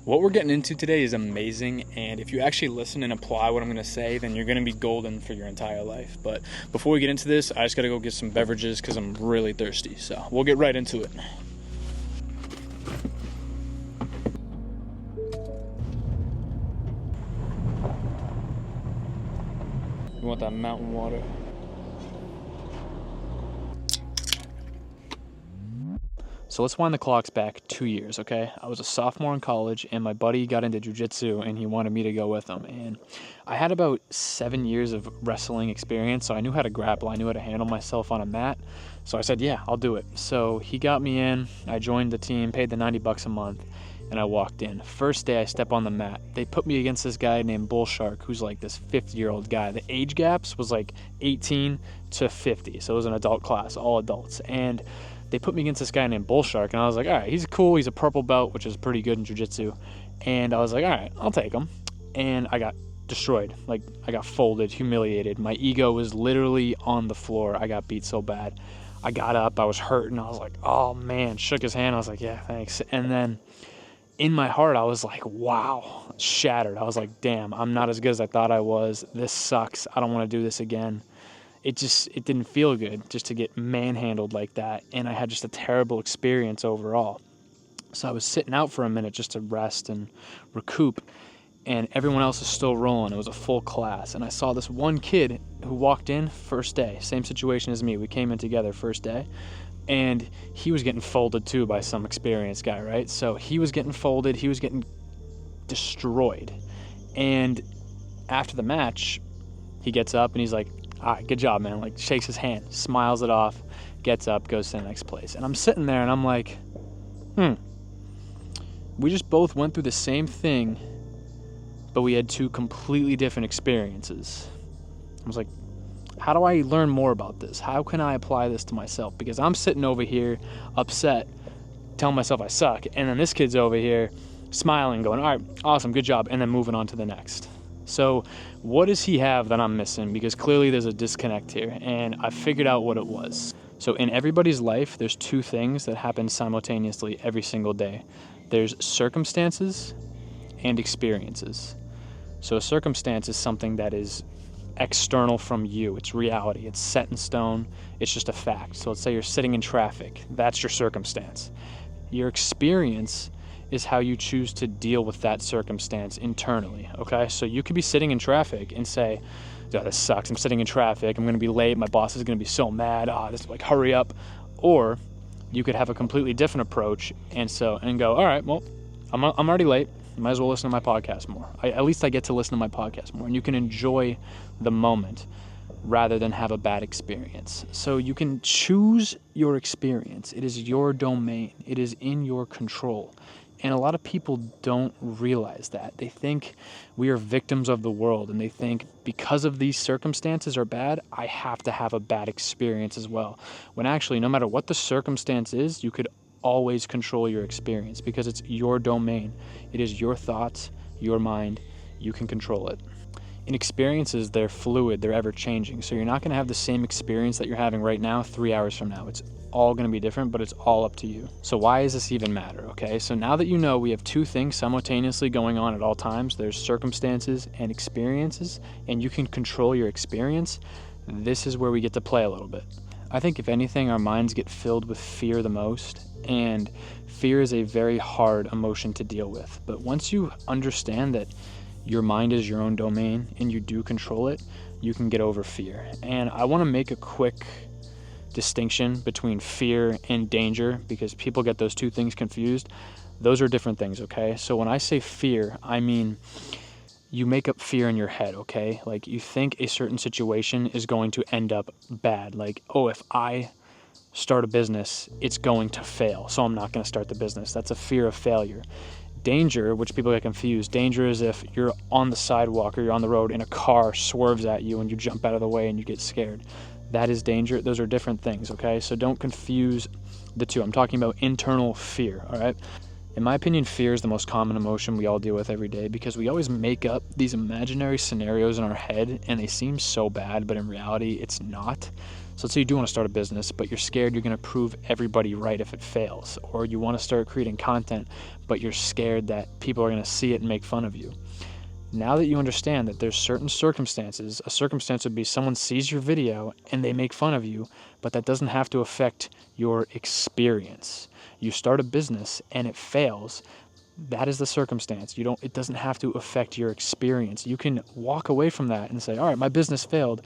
What we're getting into today is amazing, and if you actually listen and apply what I'm going to say, then you're going to be golden for your entire life. But before we get into this, I just got to go get some beverages because I'm really thirsty. So we'll get right into it. You want that mountain water? So let's wind the clocks back 2 years, okay? I was a sophomore in college, and my buddy got into jiu-jitsu, and he wanted me to go with him. And I had about 7 years of wrestling experience, so I knew how to grapple. I knew how to handle myself on a mat. So I said, yeah, I'll do it. So he got me in. I joined the team, paid the $90 a month, and I walked in. First day I step on the mat, they put me against this guy named Bull Shark, who's like this 50-year-old guy. The age gaps was like 18 to 50, so it was an adult class, all adults. And they put me against this guy named Bull Shark, and I was like, all right, he's cool. He's a purple belt, which is pretty good in jiu-jitsu. And I was like, all right, I'll take him. And I got destroyed. Like, I got folded, humiliated. My ego was literally on the floor. I got beat so bad. I got up. I was hurting. I was like, oh, man. Shook his hand. I was like, yeah, thanks. And then in my heart, I was like, wow, shattered. I was like, damn, I'm not as good as I thought I was. This sucks. I don't want to do this again. It didn't feel good just to get manhandled like that, and I had just a terrible experience overall. So I was sitting out for a minute just to rest and recoup, and everyone else is still rolling. It was a full class, and I saw this one kid who walked in first day, same situation as me. We came in together first day, and he was getting folded too by some experienced guy, right? So he was getting folded, he was getting destroyed, and after the match, he gets up and he's like, all right, good job, man. Like, shakes his hand, smiles it off, gets up, goes to the next place. And I'm sitting there and I'm like, we just both went through the same thing, but we had two completely different experiences. I was like, how do I learn more about this? How can I apply this to myself? Because I'm sitting over here upset, telling myself I suck, and then this kid's over here smiling, going, all right, awesome, good job, and then moving on to the next. So what does he have that I'm missing? Because clearly there's a disconnect here, and I figured out what it was. So in everybody's life, there's two things that happen simultaneously every single day. There's circumstances and experiences. So a circumstance is something that is external from you. It's reality. It's set in stone. It's just a fact. So let's say you're sitting in traffic. That's your circumstance. Your experience is how you choose to deal with that circumstance internally, okay? So you could be sitting in traffic and say, oh, this sucks, I'm sitting in traffic, I'm gonna be late, my boss is gonna be so mad, hurry up. Or you could have a completely different approach and go, all right, well, I'm already late, might as well listen to my podcast more. At least I get to listen to my podcast more, and you can enjoy the moment rather than have a bad experience. So you can choose your experience. It is your domain. It is in your control. And a lot of people don't realize that. They think we are victims of the world, and they think because of these circumstances are bad, I have to have a bad experience as well. When actually, no matter what the circumstance is, you could always control your experience because it's your domain. It is your thoughts, your mind. You can control it. In experiences, they're fluid, they're ever-changing. So you're not going to have the same experience that you're having right now 3 hours from now. It's all going to be different, but it's all up to you. So why does this even matter, okay? So now that you know we have two things simultaneously going on at all times, there's circumstances and experiences, and you can control your experience, this is where we get to play a little bit. I think if anything, our minds get filled with fear the most, and fear is a very hard emotion to deal with. But once you understand that your mind is your own domain and you do control it, you can get over fear. And I want to make a quick distinction between fear and danger because people get those two things confused. Those are different things, okay? So when I say fear, I mean you make up fear in your head, okay? Like you think a certain situation is going to end up bad. Like, oh, if I start a business, it's going to fail, so I'm not going to start the business. That's a fear of failure. Danger, which people get confused, danger is if you're on the sidewalk or you're on the road and a car swerves at you and you jump out of the way and you get scared. That is danger. Those are different things, okay? So don't confuse the two. I'm talking about internal fear, all right? In my opinion, fear is the most common emotion we all deal with every day because we always make up these imaginary scenarios in our head and they seem so bad, but in reality, it's not. So let's say you do want to start a business, but you're scared you're going to prove everybody right if it fails. Or you want to start creating content, but you're scared that people are going to see it and make fun of you. Now that you understand that there's certain circumstances, a circumstance would be someone sees your video and they make fun of you, but that doesn't have to affect your experience. You start a business and it fails. That is the circumstance. It doesn't have to affect your experience. You can walk away from that and say, all right, my business failed,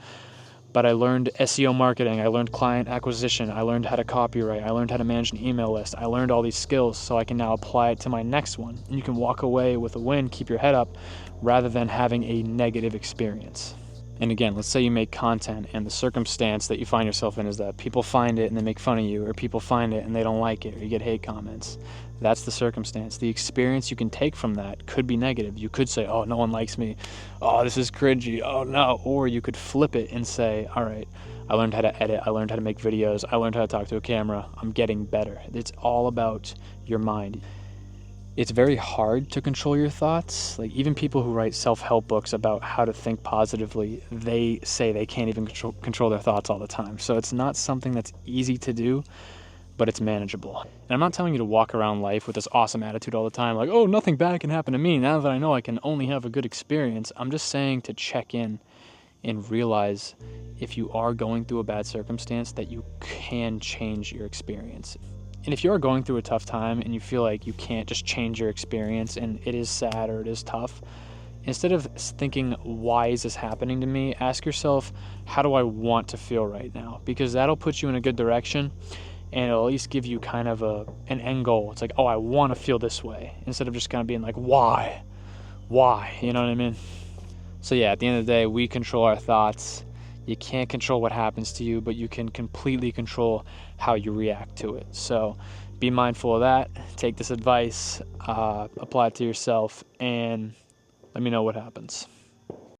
but I learned SEO marketing, I learned client acquisition, I learned how to copyright, I learned how to manage an email list, I learned all these skills, so I can now apply it to my next one. And you can walk away with a win, keep your head up, rather than having a negative experience. And again, let's say you make content and the circumstance that you find yourself in is that people find it and they make fun of you, or people find it and they don't like it, or you get hate comments. That's the circumstance. The experience you can take from that could be negative. You could say, oh, no one likes me. Oh, this is cringy. Oh, no. Or you could flip it and say, all right, I learned how to edit. I learned how to make videos. I learned how to talk to a camera. I'm getting better. It's all about your mind. It's very hard to control your thoughts. Like, even people who write self-help books about how to think positively, they say they can't even control their thoughts all the time. So it's not something that's easy to do, but it's manageable. And I'm not telling you to walk around life with this awesome attitude all the time, like, oh, nothing bad can happen to me now that I know I can only have a good experience. I'm just saying to check in and realize if you are going through a bad circumstance that you can change your experience. And if you are going through a tough time and you feel like you can't just change your experience and it is sad or it is tough, instead of thinking, why is this happening to me, ask yourself, how do I want to feel right now? Because that'll put you in a good direction and it'll at least give you kind of an end goal. It's like, oh, I want to feel this way, instead of just kind of being like, why? You know what I mean? So yeah, at the end of the day, we control our thoughts. You can't control what happens to you, but you can completely control how you react to it. So be mindful of that. Take this advice, apply it to yourself, and let me know what happens.